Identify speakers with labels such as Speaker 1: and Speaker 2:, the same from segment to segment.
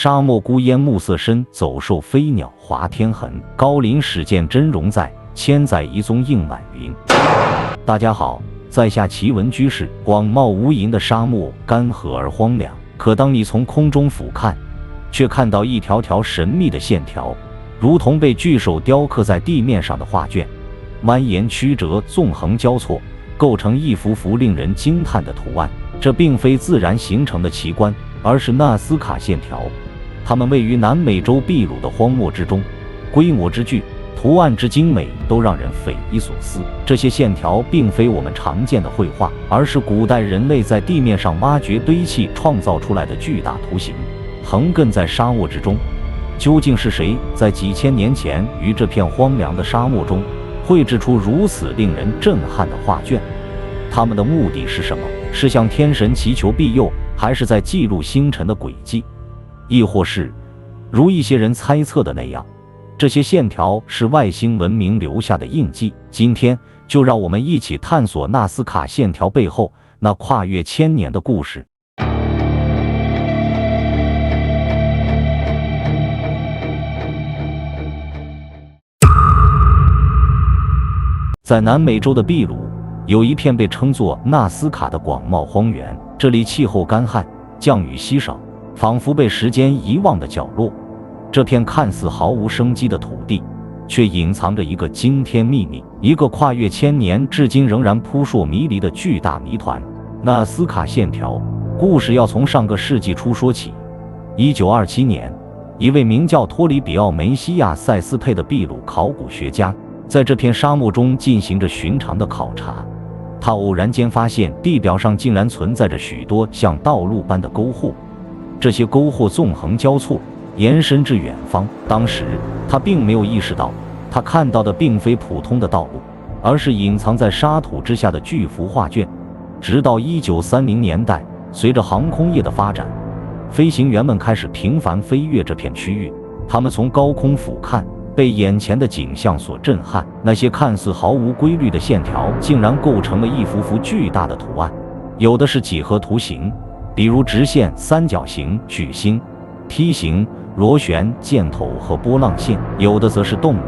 Speaker 1: 沙漠孤烟暮色深，走兽飞鸟滑天痕。高林始见真容在，千载遗踪映满云。大家好，在下奇闻居士。广袤无垠的沙漠干涸而荒凉，可当你从空中俯瞰，却看到一条条神秘的线条，如同被巨手雕刻在地面上的画卷，蜿蜒曲折，纵横交错，构成一幅幅令人惊叹的图案。这并非自然形成的奇观，而是纳斯卡线条。它们位于南美洲秘鲁的荒漠之中，规模之巨，图案之精美，都让人匪夷所思。这些线条并非我们常见的绘画，而是古代人类在地面上挖掘堆砌创造出来的巨大图形，横亘在沙漠之中。究竟是谁在几千年前于这片荒凉的沙漠中绘制出如此令人震撼的画卷？他们的目的是什么？是向天神祈求庇佑，还是在记录星辰的轨迹？亦或是如一些人猜测的那样，这些线条是外星文明留下的印记？今天就让我们一起探索纳斯卡线条背后那跨越千年的故事。在南美洲的秘鲁，有一片被称作纳斯卡的广袤荒原，这里气候干旱，降雨稀少，仿佛被时间遗忘的角落。这片看似毫无生机的土地，却隐藏着一个惊天秘密，一个跨越千年，至今仍然扑朔迷离的巨大谜团。纳斯卡线条故事要从上个世纪初说起。1927年，一位名叫托里比奥梅西亚塞斯佩的秘鲁考古学家在这片沙漠中进行着寻常的考察，他偶然间发现地表上竟然存在着许多像道路般的沟壑，这些沟壑纵横交错，延伸至远方。当时他并没有意识到，他看到的并非普通的道路，而是隐藏在沙土之下的巨幅画卷。直到1930年代，随着航空业的发展，飞行员们开始频繁飞越这片区域，他们从高空俯瞰，被眼前的景象所震撼。那些看似毫无规律的线条，竟然构成了一幅幅巨大的图案。有的是几何图形，比如直线、三角形、矩形、梯形、螺旋、箭头和波浪线；有的则是动物，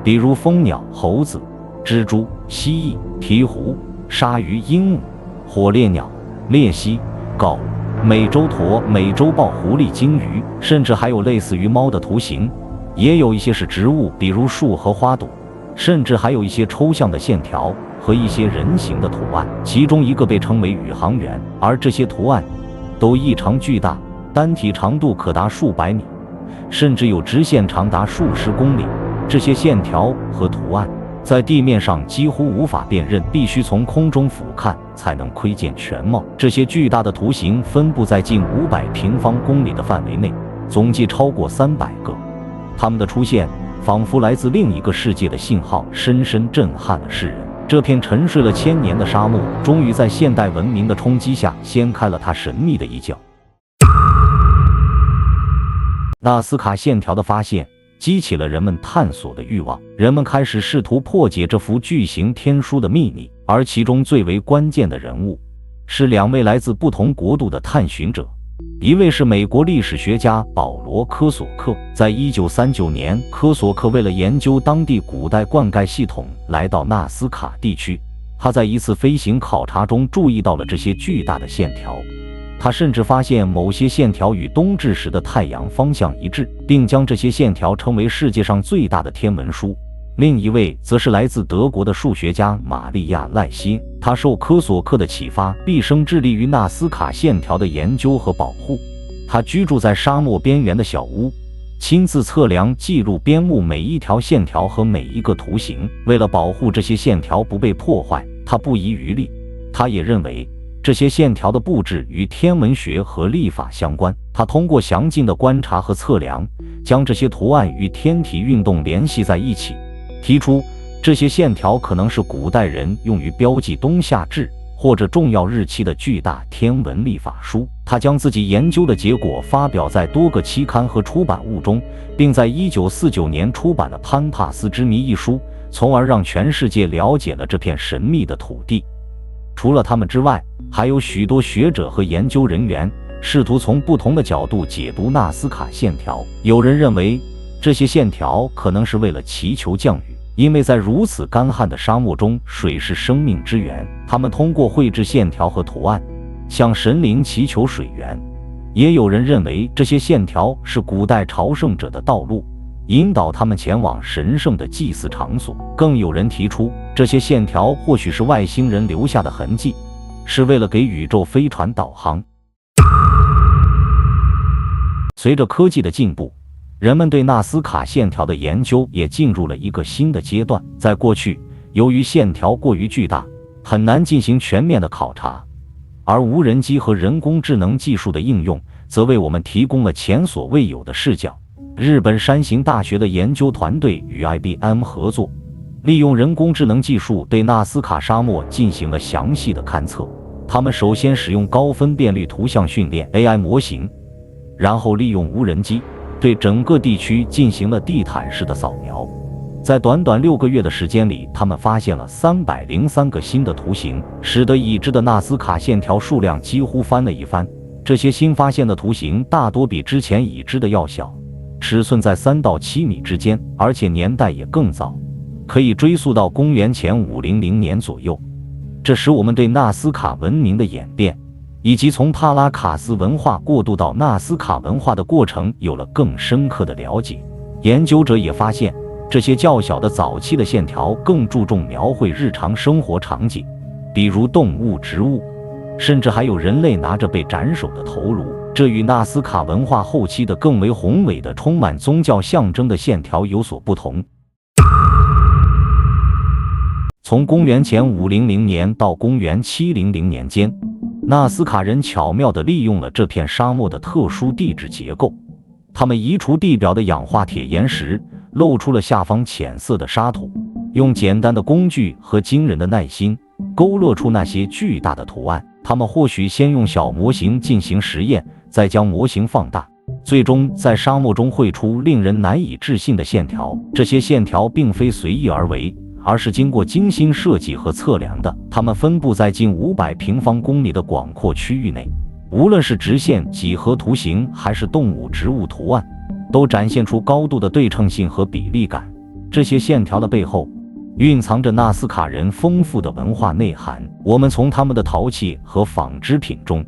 Speaker 1: 比如蜂鸟、猴子、蜘蛛、蜥蜴、鹈鹕、鲨鱼、鹦鹉、火烈鸟、鬣蜥、告物、美洲驼、美洲豹、狐狸、鲸鱼，甚至还有类似于猫的图形。也有一些是植物，比如树和花朵，甚至还有一些抽象的线条和一些人形的图案。其中一个被称为宇航员，而这些图案都异常巨大，单体长度可达数百米，甚至有直线长达数十公里。这些线条和图案在地面上几乎无法辨认，必须从空中俯瞰才能窥见全貌。这些巨大的图形分布在近500平方公里的范围内，总计超过300个。它们的出现仿佛来自另一个世界的信号，深深震撼了世人。这片沉睡了1000年的沙漠，终于在现代文明的冲击下掀开了它神秘的一角。纳斯卡线条的发现激起了人们探索的欲望，人们开始试图破解这幅巨型天书的秘密，而其中最为关键的人物是2位来自不同国度的探寻者。一位是美国历史学家保罗·科索克。在1939年，科索克为了研究当地古代灌溉系统，来到纳斯卡地区。他在一次飞行考察中注意到了这些巨大的线条，他甚至发现某些线条与冬至时的太阳方向一致，并将这些线条称为世界上最大的天文书。另一位则是来自德国的数学家玛利亚·赖希，他受科索克的启发，毕生致力于纳斯卡线条的研究和保护。他居住在沙漠边缘的小屋，亲自测量、记录、编目每一条线条和每一个图形。为了保护这些线条不被破坏，他不遗余力。他也认为这些线条的布置与天文学和历法相关。他通过详尽的观察和测量，将这些图案与天体运动联系在一起，提出这些线条可能是古代人用于标记冬夏至或者重要日期的巨大天文历法书。他将自己研究的结果发表在多个期刊和出版物中，并在1949年出版了《潘帕斯之谜》一书，从而让全世界了解了这片神秘的土地。除了他们之外，还有许多学者和研究人员试图从不同的角度解读纳斯卡线条。有人认为，这些线条可能是为了祈求降雨，因为在如此干旱的沙漠中，水是生命之源。他们通过绘制线条和图案，向神灵祈求水源。也有人认为，这些线条是古代朝圣者的道路，引导他们前往神圣的祭祀场所。更有人提出，这些线条或许是外星人留下的痕迹，是为了给宇宙飞船导航。随着科技的进步，人们对纳斯卡线条的研究也进入了一个新的阶段。在过去，由于线条过于巨大，很难进行全面的考察，而无人机和人工智能技术的应用，则为我们提供了前所未有的视角。日本山形大学的研究团队与 IBM 合作，利用人工智能技术对纳斯卡沙漠进行了详细的勘测。他们首先使用高分辨率图像训练 AI 模型，然后利用无人机对整个地区进行了地毯式的扫描。在短短6个月的时间里，他们发现了303个新的图形，使得已知的纳斯卡线条数量几乎翻了一番。这些新发现的图形大多比之前已知的要小，尺寸在3到7米之间，而且年代也更早，可以追溯到公元前500年左右。这使我们对纳斯卡文明的演变，以及从帕拉卡斯文化过渡到纳斯卡文化的过程有了更深刻的了解。研究者也发现，这些较小的早期的线条更注重描绘日常生活场景，比如动物、植物，甚至还有人类拿着被斩首的头颅。这与纳斯卡文化后期的更为宏伟的、充满宗教象征的线条有所不同。从公元前500年到公元700年间，纳斯卡人巧妙地利用了这片沙漠的特殊地质结构。他们移除地表的氧化铁岩石，露出了下方浅色的沙土，用简单的工具和惊人的耐心勾勒出那些巨大的图案。他们或许先用小模型进行实验，再将模型放大，最终在沙漠中绘出令人难以置信的线条。这些线条并非随意而为，而是经过精心设计和测量的。它们分布在近500平方公里的广阔区域内，无论是直线、几何图形，还是动物、植物图案，都展现出高度的对称性和比例感。这些线条的背后蕴藏着纳斯卡人丰富的文化内涵。我们从他们的陶器和纺织品中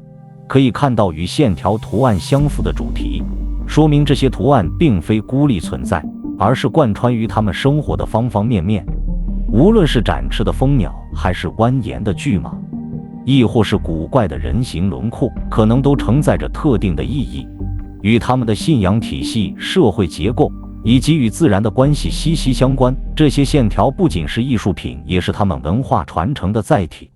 Speaker 1: 可以看到与线条图案相符的主题，说明这些图案并非孤立存在，而是贯穿于他们生活的方方面面。无论是展翅的蜂鸟，还是蜿蜒的巨蟒，亦或是古怪的人形轮廓，可能都承载着特定的意义，与他们的信仰体系、社会结构以及与自然的关系息息相关。这些线条不仅是艺术品，也是他们文化传承的载体。